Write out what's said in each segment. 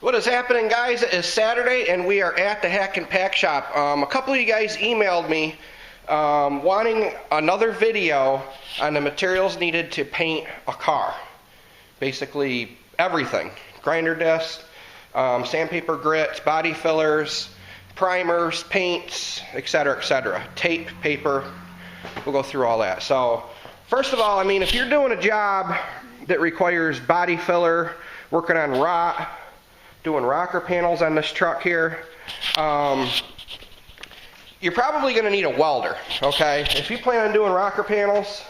What is happening, guys? It is Saturday and we are at the Hack and Pack shop. A couple of you guys emailed me wanting another video on the materials needed to paint a car. Basically everything. Grinder disc, sandpaper grits, body fillers, primers, paints, etc., etc. Tape, paper. We'll go through all that. So first of all, I mean, if you're doing a job that requires body filler, working on rot, doing rocker panels on this truck here, you're probably going to need a welder, okay? If you plan on doing rocker panels,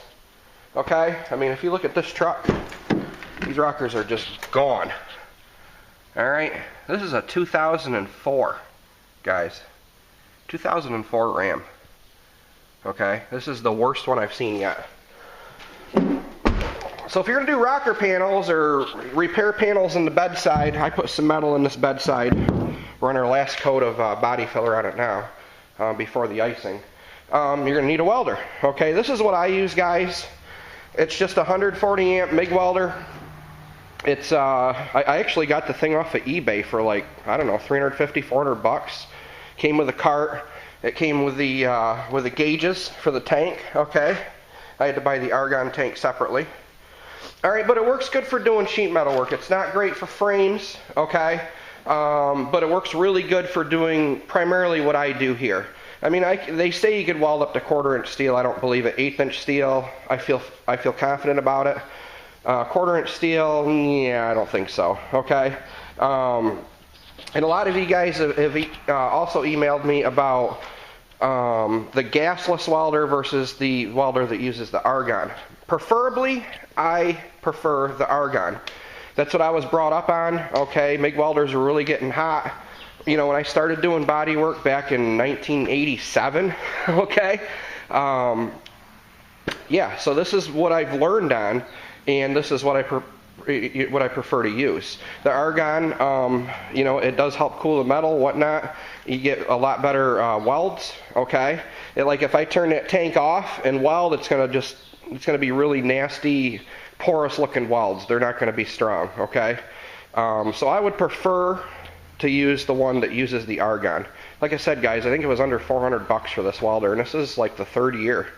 okay, I mean, if you look at this truck, these rockers are just gone. All right, this is a 2004, guys, 2004 Ram, okay? This is the worst one I've seen yet. So if you're going to do rocker panels or repair panels in the bedside, I put some metal in this bedside. We're on our last coat of body filler on it now, before the icing. You're going to need a welder. Okay, this is what I use, guys. It's just a 140 amp MIG welder. It's I actually got the thing off of eBay for like, I don't know, 350, 400 bucks. Came with a cart. It came with the gauges for the tank. Okay, I had to buy the argon tank separately. Alright, but it works good for doing sheet metal work. It's not great for frames, okay? But it works really good for doing primarily what I do here. I mean, they say you could weld up to 1/4 inch steel. I don't believe it. 1/8 inch steel, I feel confident about it. 1/4 inch steel, yeah, I don't think so, okay? And a lot of you guys have also emailed me about the gasless welder versus the welder that uses the argon. Preferably, I prefer the argon. That's what I was brought up on, okay? MIG welders were really getting hot. You know, when I started doing body work back in 1987, okay? Yeah, so this is what I've learned on, and this is what I prefer to use. The argon, you know, it does help cool the metal, whatnot. You get a lot better welds, okay? Like if I turn that tank off and weld, it's gonna be really nasty, porous looking welds. They're not gonna be strong, okay? So I would prefer to use the one that uses the argon. Like I said, guys, I think it was under 400 bucks for this welder, and this is like the 3rd year,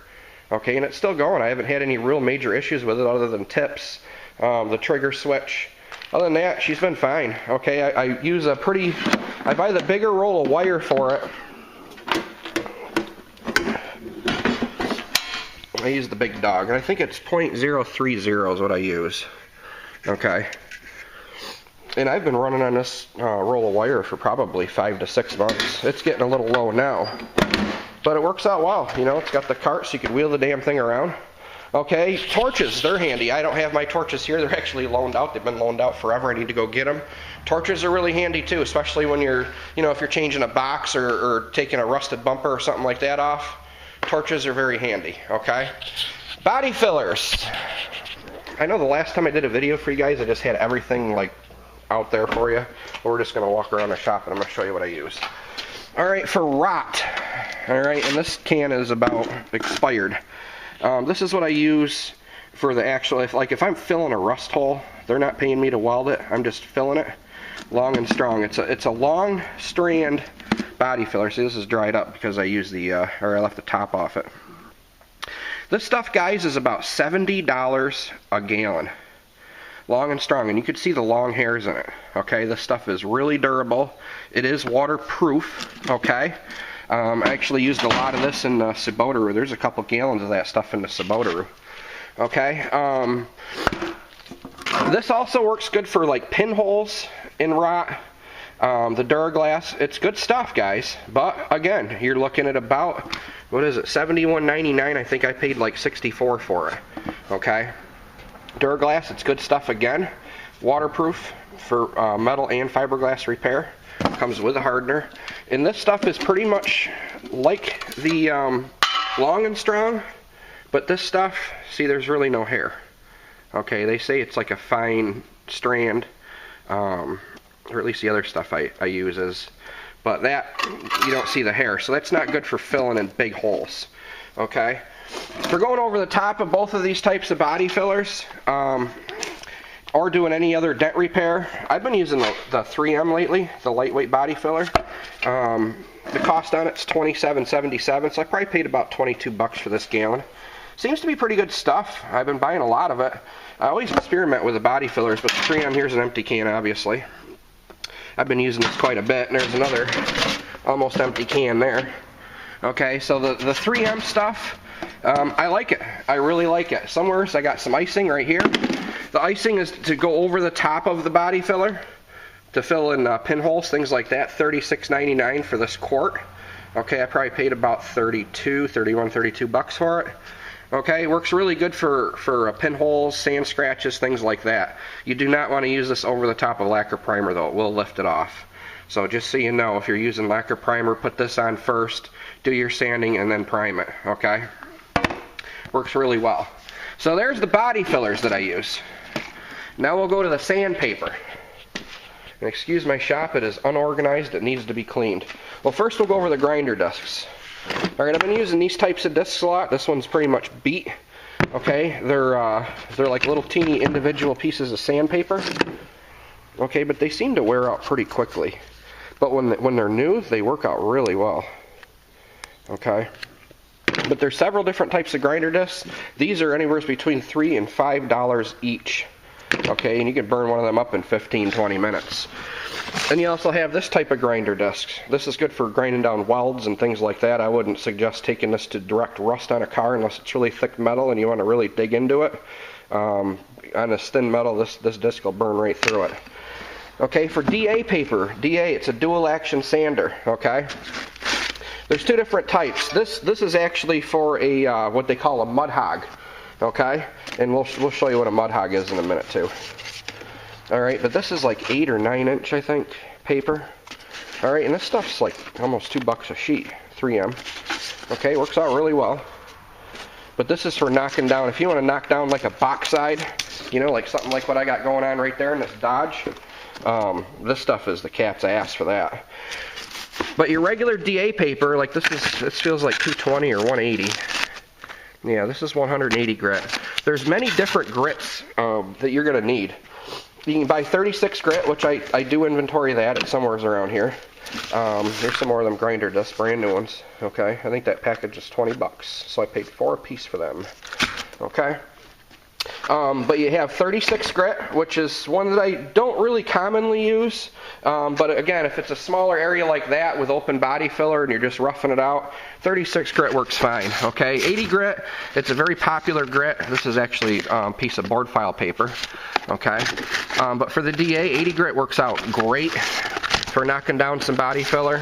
okay? And it's still going. I haven't had any real major issues with it other than tips, the trigger switch. Other than that, she's been fine, okay? I buy the bigger roll of wire for it. I use the big dog, and I think it's .030 is what I use, okay? And I've been running on this roll of wire for probably 5 to 6 months. It's getting a little low now, but it works out well. You know, it's got the cart so you can wheel the damn thing around. Okay, torches, they're handy. I don't have my torches here. They're actually loaned out. They've been loaned out forever. I need to go get them. Torches are really handy too, especially when you're, you know, if you're changing a box or taking a rusted bumper or something like that off. Torches are very handy, okay? Body fillers. I know the last time I did a video for you guys, I just had everything like out there for you. We're just gonna walk around the shop and I'm gonna show you what I use. All right, for rot. All right, and this can is about expired. This is what I use for the actual, if I'm filling a rust hole, they're not paying me to weld it, I'm just filling it long and strong. It's a long strand body filler. See, this is dried up because I used I left the top off it. This stuff, guys, is about $70 a gallon. Long and strong, and you can see the long hairs in it, okay? This stuff is really durable. It is waterproof, okay? I actually used a lot of this in the Subotaru. There's a couple gallons of that stuff in the Subotaru, okay? This also works good for like pinholes in rot. The Duraglass, it's good stuff, guys, but again, you're looking at about, what is it, $71.99. I think I paid like $64 for it, okay? Duraglass, it's good stuff again. Waterproof for metal and fiberglass repair. Comes with a hardener. And this stuff is pretty much like the long and strong, but this stuff, see, there's really no hair. Okay, they say it's like a fine strand, or at least the other stuff I use is, but that, you don't see the hair, so that's not good for filling in big holes. Okay, for going over the top of both of these types of body fillers, or doing any other dent repair, I've been using the 3M lately, the lightweight body filler. The cost on it's $27.77, so I probably paid about 22 bucks for this gallon. Seems to be pretty good stuff. I've been buying a lot of it. I always experiment with the body fillers, but the 3M, here's an empty can, obviously. I've been using this quite a bit, and there's another almost empty can there. Okay, so the 3M stuff, I like it. I really like it. Somewhere, so I got some icing right here. The icing is to go over the top of the body filler to fill in pinholes, things like that. $36.99 for this quart. Okay, I probably paid about 32 bucks for it. Okay, works really good for pinholes, sand scratches, things like that. You do not want to use this over the top of lacquer primer though. It will lift it off. So just so you know, if you're using lacquer primer, put this on first, do your sanding, and then prime it. Okay, works really well. So there's the body fillers that I use. Now we'll go to the sandpaper. And excuse my shop, it is unorganized, it needs to be cleaned. Well, first we'll go over the grinder discs. Alright, I've been using these types of discs a lot. This one's pretty much beat. Okay, they're like little teeny individual pieces of sandpaper. Okay, but they seem to wear out pretty quickly. But when they're new, they work out really well. Okay. But there's several different types of grinder discs. These are anywhere between $3 and $5 each. Okay, and you can burn one of them up in 15-20 minutes. And you also have this type of grinder discs. This is good for grinding down welds and things like that. I wouldn't suggest taking this to direct rust on a car unless it's really thick metal and you want to really dig into it. On this thin metal, this disc will burn right through it. Okay, for DA paper, DA, it's a dual action sander. Okay, there's two different types. This is actually for a what they call a mud hog. Okay, and we'll show you what a mud hog is in a minute too. Alright, but this is like 8 or 9 inch, I think, paper. Alright, and this stuff's like almost $2 a sheet, 3M. Okay, works out really well. But this is for knocking down, if you want to knock down like a box side, you know, like something like what I got going on right there in this Dodge, this stuff is the cat's ass for that. But your regular DA paper, like this feels like 220 or 180. Yeah, this is 180 grit. There's many different grits that you're going to need. You can buy 36 grit, which I do inventory that. It's somewhere around here. Here's some more of them grinder discs, brand new ones. Okay, I think that package is 20 bucks, so I paid 4 a piece for them. Okay. But you have 36 grit, which is one that I don't really commonly use. But again, if it's a smaller area like that with open body filler and you're just roughing it out, 36 grit works fine. Okay, 80 grit, it's a very popular grit. This is actually a piece of board file paper. Okay, but for the DA, 80 grit works out great for knocking down some body filler.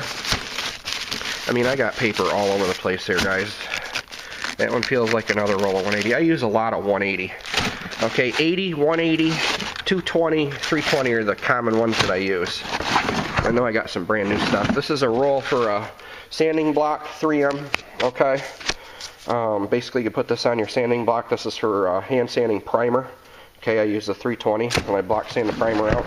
I mean, I got paper all over the place here, guys. That one feels like another roll of 180. I use a lot of 180. Okay, 80, 180, 220, 320 are the common ones that I use. I know I got some brand new stuff. This is a roll for a sanding block, 3M. Okay, basically you put this on your sanding block. This is for hand sanding primer. Okay, I use the 320 when I block sand the primer out.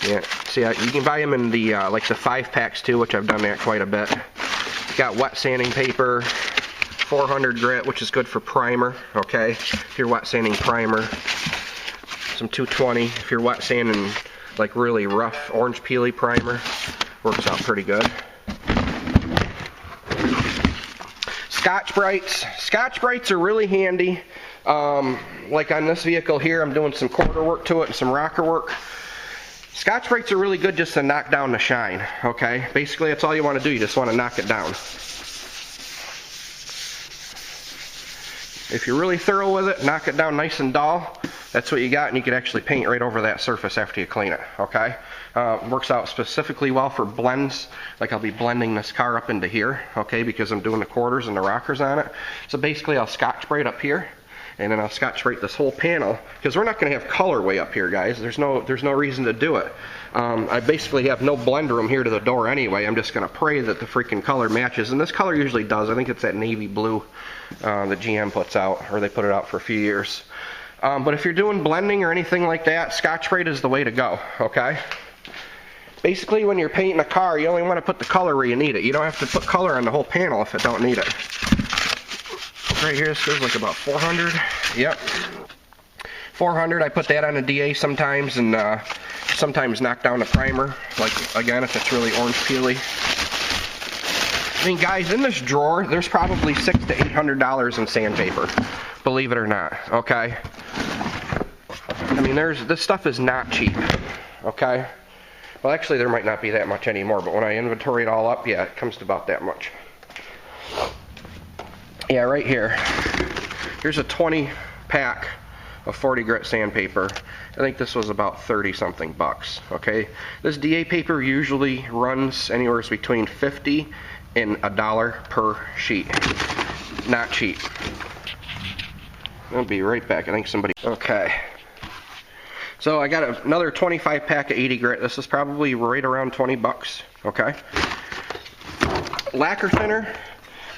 Yeah, see, you can buy them in the like the 5-packs too, which I've done that quite a bit. Got wet sanding paper, 400 grit, which is good for primer. Okay, if you're wet sanding primer, some 220. If you're wet sanding like really rough orange peely primer, works out pretty good. Scotch-Brites. Scotch-Brites are really handy. Like on this vehicle here, I'm doing some quarter work to it and some rocker work. Scotch-Brites are really good just to knock down the shine, okay? Basically, that's all you want to do. You just want to knock it down. If you're really thorough with it, knock it down nice and dull. That's what you got, and you can actually paint right over that surface after you clean it, okay? Works out specifically well for blends. Like I'll be blending this car up into here, okay, because I'm doing the quarters and the rockers on it. So basically, I'll Scotch-Brite up here. And then I'll Scotch-Brite this whole panel, because we're not going to have color way up here, guys. There's no reason to do it. I basically have no blend room here to the door anyway. I'm just going to pray that the freaking color matches, and this color usually does. I think it's that navy blue that GM puts out, or they put it out for a few years. But if you're doing blending or anything like that, Scotch-Brite is the way to go, okay? Basically, when you're painting a car, you only want to put the color where you need it. You don't have to put color on the whole panel if it don't need it. right here. This goes like about 400. Yep. 400. I put that on a DA sometimes, and sometimes knock down a primer. Like, again, if it's really orange peely. I mean, guys, in this drawer, there's probably $600 to $800 in sandpaper. Believe it or not, okay? I mean, this stuff is not cheap, okay? Well, actually, there might not be that much anymore, but when I inventory it all up, yeah, it comes to about that much. Yeah, right here. Here's a 20 pack of 40 grit sandpaper. I think this was about 30 something bucks, okay? This DA paper usually runs anywhere between 50 and $1 per sheet. Not cheap. I'll be right back. I think somebody... Okay. So I got another 25 pack of 80 grit. This is probably right around 20 bucks, okay? Lacquer thinner.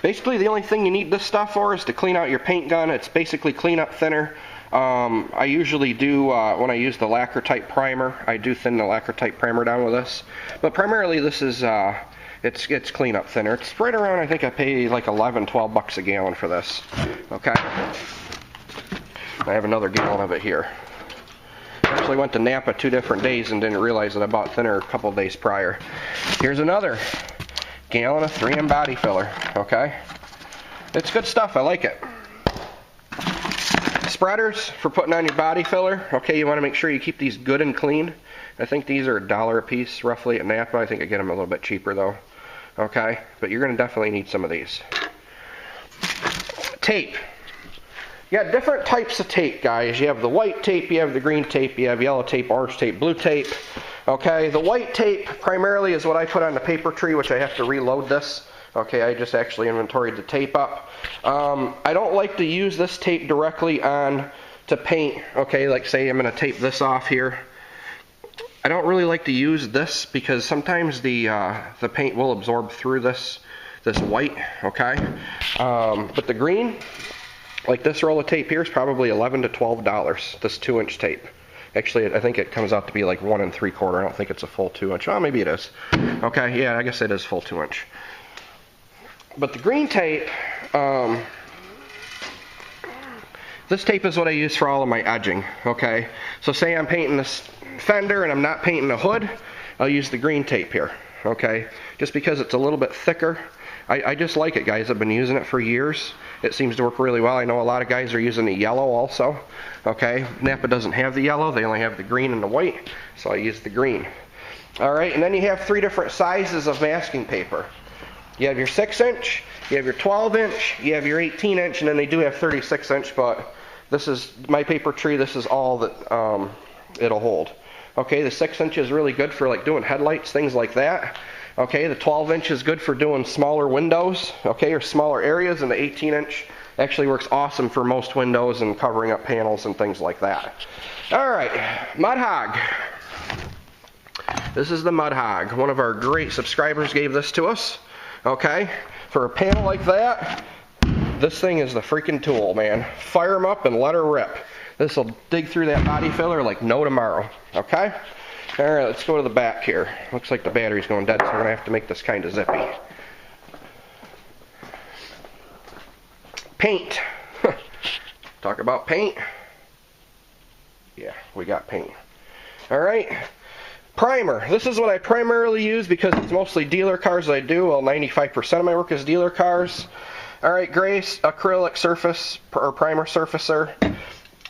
Basically, the only thing you need this stuff for is to clean out your paint gun. It's basically cleanup thinner. I usually do, when I use the lacquer type primer, I do thin the lacquer type primer down with this. But primarily this is, it's cleanup thinner. It's right around, I think I pay like 11, 12 bucks a gallon for this. Okay. I have another gallon of it here. Actually went to Napa 2 different days and didn't realize that I bought thinner a couple days prior. Here's another gallon of 3M body filler. Okay. It's good stuff. I like it. Spreaders for putting on your body filler. Okay, you want to make sure you keep these good and clean. I think these are $1 a piece roughly at Napa. I think I get them a little bit cheaper though. Okay, but you're going to definitely need some of these. Tape. You got different types of tape, guys. You have the white tape, you have the green tape, you have yellow tape, orange tape, blue tape. Okay, the white tape primarily is what I put on the paper tree, which I have to reload this. Okay, I just actually inventoried the tape up. I don't like to use this tape directly on to paint. Okay, like say I'm going to tape this off here. I don't really like to use this because sometimes the paint will absorb through this white. Okay, but the green, like this roll of tape here, is probably $11 to $12. This 2-inch tape. Actually, I think it comes out to be like 1 3/4. I don't think it's a full 2-inch. Oh, maybe it is. Okay, yeah, I guess it is full 2-inch. But the green tape, this tape is what I use for all of my edging, okay? So say I'm painting this fender and I'm not painting the hood, I'll use the green tape here, okay? Just because it's a little bit thicker. I just like it, guys. I've been using it for years. It seems to work really well. I know a lot of guys are using the yellow also, okay? Napa doesn't have the yellow. They only have the green and the white, so I use the green. All right, and then you have 3 different sizes of masking paper. You have your 6-inch, you have your 12-inch, you have your 18-inch, and then they do have 36-inch, but this is my paper tree. This is all that it'll hold. Okay, the 6-inch is really good for like doing headlights, things like that. Okay, the 12-inch is good for doing smaller windows, okay, or smaller areas, and the 18-inch actually works awesome for most windows and covering up panels and things like that. All right, Mud Hog. This is the Mud Hog. One of our great subscribers gave this to us. Okay, for a panel like that, this thing is the freaking tool, man. Fire them up and let her rip. This will dig through that body filler like no tomorrow. Okay? Alright, let's go to the back here. Looks like the battery's going dead, so we're going to have to make this kind of zippy. Paint. Talk about paint. Yeah, we got paint. Alright. Primer. This is what I primarily use because it's mostly dealer cars that I do. Well, 95% of my work is dealer cars. Alright, gray acrylic surface or primer surfacer.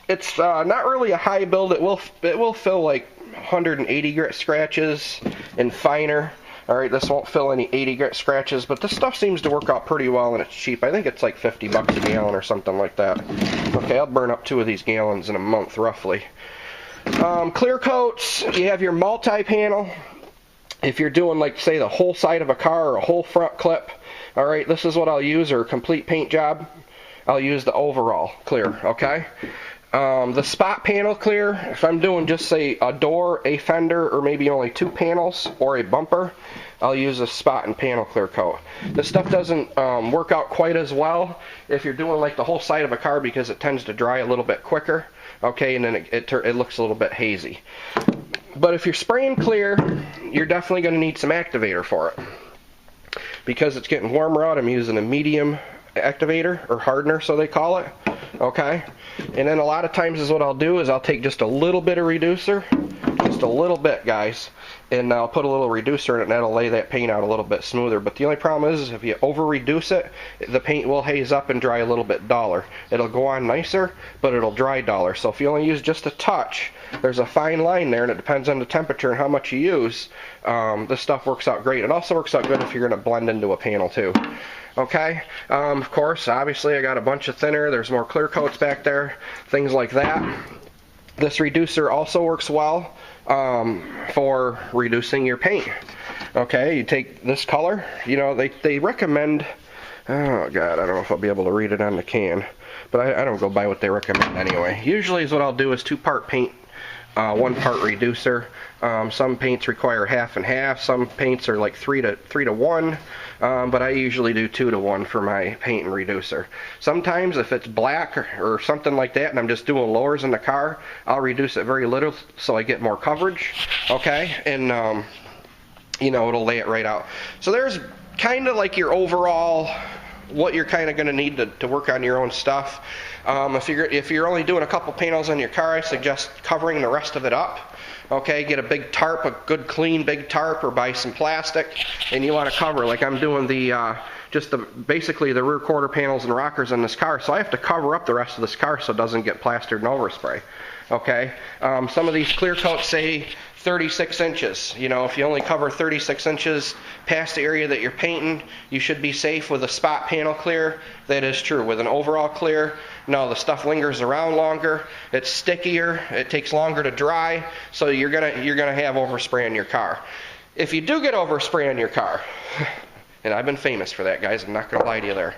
It's not really a high build. It will fill like 180 grit scratches and finer. Alright, this won't fill any 80 grit scratches, but this stuff seems to work out pretty well and it's cheap. I think it's like 50 bucks a gallon or something like that. Okay, I'll burn up 2 of these gallons in a month roughly. Clear coats, you have your multi-panel. If you're doing like say the whole side of a car or a whole front clip, alright, this is what I'll use, or a complete paint job. I'll use the overall clear, okay? The spot panel clear, if I'm doing just say a door, a fender, or maybe only 2 panels, or a bumper, I'll use a spot and panel clear coat. This stuff doesn't work out quite as well if you're doing like the whole side of a car because it tends to dry a little bit quicker, okay, and then it looks a little bit hazy. But if you're spraying clear, you're definitely going to need some activator for it. Because it's getting warmer out, I'm using a medium activator or hardener, so they call it. Okay, and then a lot of times is what I'll do is I'll take just a little bit of reducer, just a little bit, guys, and I'll put a little reducer in it, and that'll lay that paint out a little bit smoother. But the only problem is if you over reduce it, the paint will haze up and dry a little bit duller. It'll go on nicer, but it'll dry duller. So if you only use just a touch, there's a fine line there, and it depends on the temperature and how much you use. This stuff works out great. It also works out good if you're going to blend into a panel too. Okay, of course, obviously I got a bunch of thinner. There's more clear coats back there, things like that. This reducer also works well for reducing your paint. Okay, you take this color, you know, they recommend, oh God, I don't know if I'll be able to read it on the can, but I don't go by what they recommend anyway. Usually is what I'll do is 2-part paint, 1-part reducer. Some paints require half and half. Some paints are like 3 to 1, but I usually do 2 to 1 for my paint and reducer. Sometimes if it's black or something like that, and I'm just doing lowers in the car, I'll reduce it very little so I get more coverage. Okay, and you know, it'll lay it right out. So there's kind of like your overall what you're kind of going to need to work on your own stuff. If you're only doing a couple panels on your car, I suggest covering the rest of it up. Okay, get a big tarp, a good clean big tarp, or buy some plastic, and you want to cover. Like I'm doing basically the rear quarter panels and rockers in this car, so I have to cover up the rest of this car so it doesn't get plastered and overspray. Okay, some of these clear coats say 36 inches. You know, if you only cover 36 inches past the area that you're painting, you should be safe with a spot panel clear. That is true. With an overall clear, no, the stuff lingers around longer. It's stickier. It takes longer to dry. So you're gonna have overspray in your car. If you do get overspray in your car, and I've been famous for that, guys, I'm not gonna lie to you there.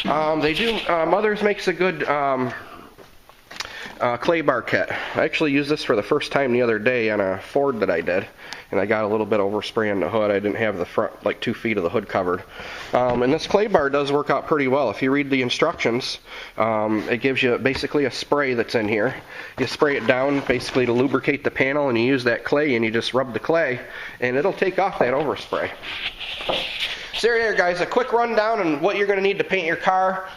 Mothers makes a good clay bar kit. I actually used this for the first time the other day on a Ford that I did, and I got a little bit of overspray in the hood. I didn't have the front, like 2 feet of the hood covered. And this clay bar does work out pretty well. If you read the instructions, it gives you basically a spray that's in here. You spray it down basically to lubricate the panel, and you use that clay and you just rub the clay, and it'll take off that overspray. So there, guys, a quick rundown on what you're going to need to paint your car.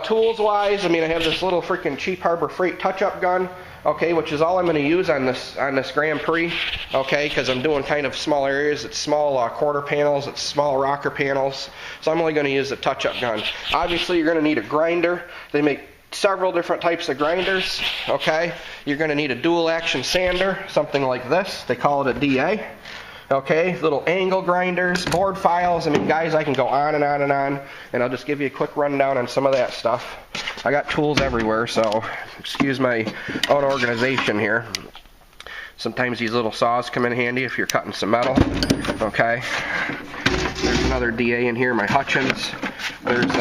Tools-wise, I mean, I have this little freaking cheap Harbor Freight touch-up gun, okay, which is all I'm going to use on this Grand Prix, okay, because I'm doing kind of small areas. It's small quarter panels, it's small rocker panels, so I'm only going to use a touch-up gun. Obviously, you're going to need a grinder. They make several different types of grinders, okay. You're going to need a dual-action sander, something like this. They call it a DA. Okay, little angle grinders, board files. I mean, guys, I can go on and on and on, and I'll just give you a quick rundown on some of that stuff. I got tools everywhere, so excuse my unorganization here. Sometimes these little saws come in handy if you're cutting some metal. Okay, there's another DA in here, my Hutchins. There's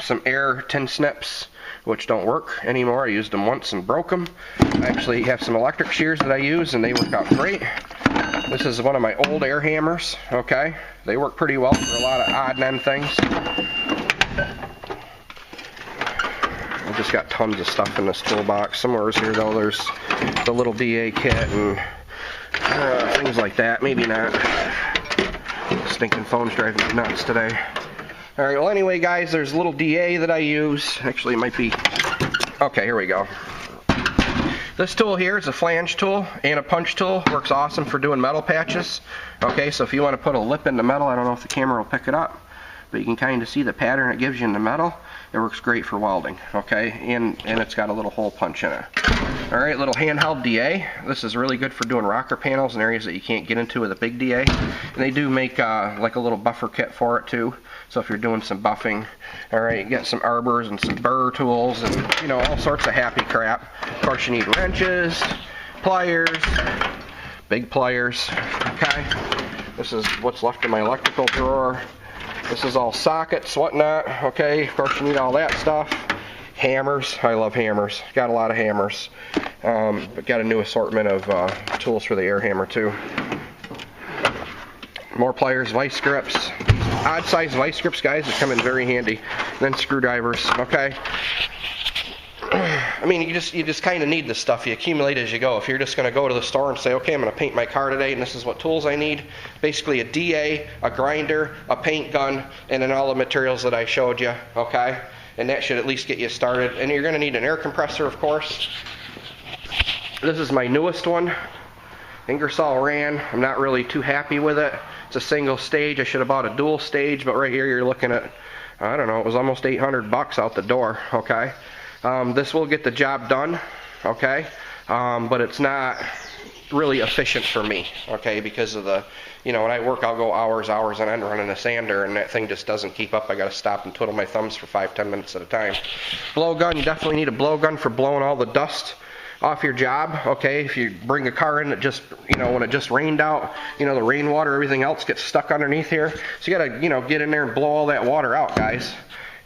some air tin snips, which don't work anymore. I used them once and broke them. I actually have some electric shears that I use, and they work out great. This is one of my old air hammers, okay? They work pretty well for a lot of odd and end things. I've just got tons of stuff in this toolbox. Somewhere here, though, there's the little DA kit and things like that. Maybe not. Stinking phone's driving me nuts today. Alright, well anyway, guys, there's a little DA that I use. Actually, it might be... Okay, here we go. This tool here is a flange tool and a punch tool. Works awesome for doing metal patches. Okay, so if you want to put a lip in the metal, I don't know if the camera will pick it up, but you can kind of see the pattern it gives you in the metal. It works great for welding, okay, and it's got a little hole punch in it. Alright, little handheld DA. This is really good for doing rocker panels in areas that you can't get into with a big DA. And they do make like a little buffer kit for it too. So if you're doing some buffing, alright, you get some arbors and some burr tools and, you know, all sorts of happy crap. Of course, you need wrenches, pliers, big pliers, okay. This is what's left in my electrical drawer. This is all sockets, whatnot, okay. Of course, you need all that stuff. Hammers, I love hammers. Got a lot of hammers. But got a new assortment of tools for the air hammer too. More pliers, vice grips. Odd size vice grips, guys, that come in very handy. And then screwdrivers, okay. I mean, you just kind of need this stuff. You accumulate as you go. If you're just going to go to the store and say, okay, I'm going to paint my car today, and this is what tools I need. Basically a DA, a grinder, a paint gun, and then all the materials that I showed you, okay? And that should at least get you started. And you're going to need an air compressor, of course. This is my newest one. Ingersoll Rand. I'm not really too happy with it. It's a single stage. I should have bought a dual stage, but right here you're looking at, I don't know, it was almost 800 bucks out the door, okay? This will get the job done, okay? But it's not really efficient for me, okay? Because of the, you know, when I work, I'll go hours on end running a sander, and that thing just doesn't keep up. I got to stop and twiddle my thumbs for 5-10 minutes at a time. Blowgun, you definitely need a blowgun for blowing all the dust off your job, okay? If you bring a car in that just, you know, when it just rained out, you know, the rainwater, everything else gets stuck underneath here. So you got to, you know, get in there and blow all that water out, guys.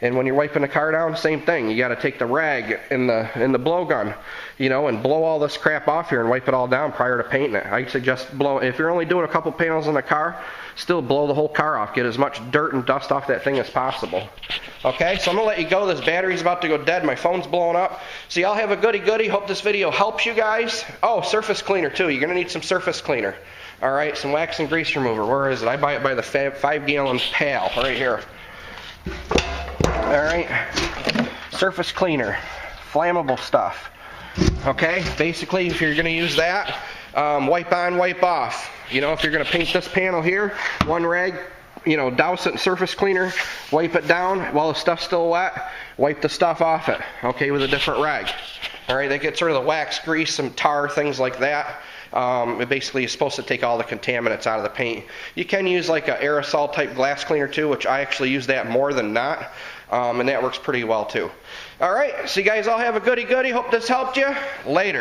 And when you're wiping the car down, same thing. You got to take the rag in the blowgun, you know, and blow all this crap off here and wipe it all down prior to painting it. I suggest blow. If you're only doing a couple panels on the car, still blow the whole car off. Get as much dirt and dust off that thing as possible. Okay, so I'm gonna let you go. This battery's about to go dead. My phone's blowing up. So y'all have a goody. Hope this video helps you guys. Oh, surface cleaner too. You're gonna need some surface cleaner. All right, some wax and grease remover. Where is it? I buy it by the 5-gallon pail right here. Alright, surface cleaner, flammable stuff. Okay, basically if you're going to use that, wipe on, wipe off. You know, if you're going to paint this panel here, one rag, you know, douse it in surface cleaner, wipe it down while the stuff's still wet, wipe the stuff off it, okay, with a different rag. Alright, they get sort of the wax, grease, some tar, things like that. It basically is supposed to take all the contaminants out of the paint. You can use like an aerosol type glass cleaner too, which I actually use that more than not. And that works pretty well too. Alright, so you guys all have a goody. Hope this helped you. Later.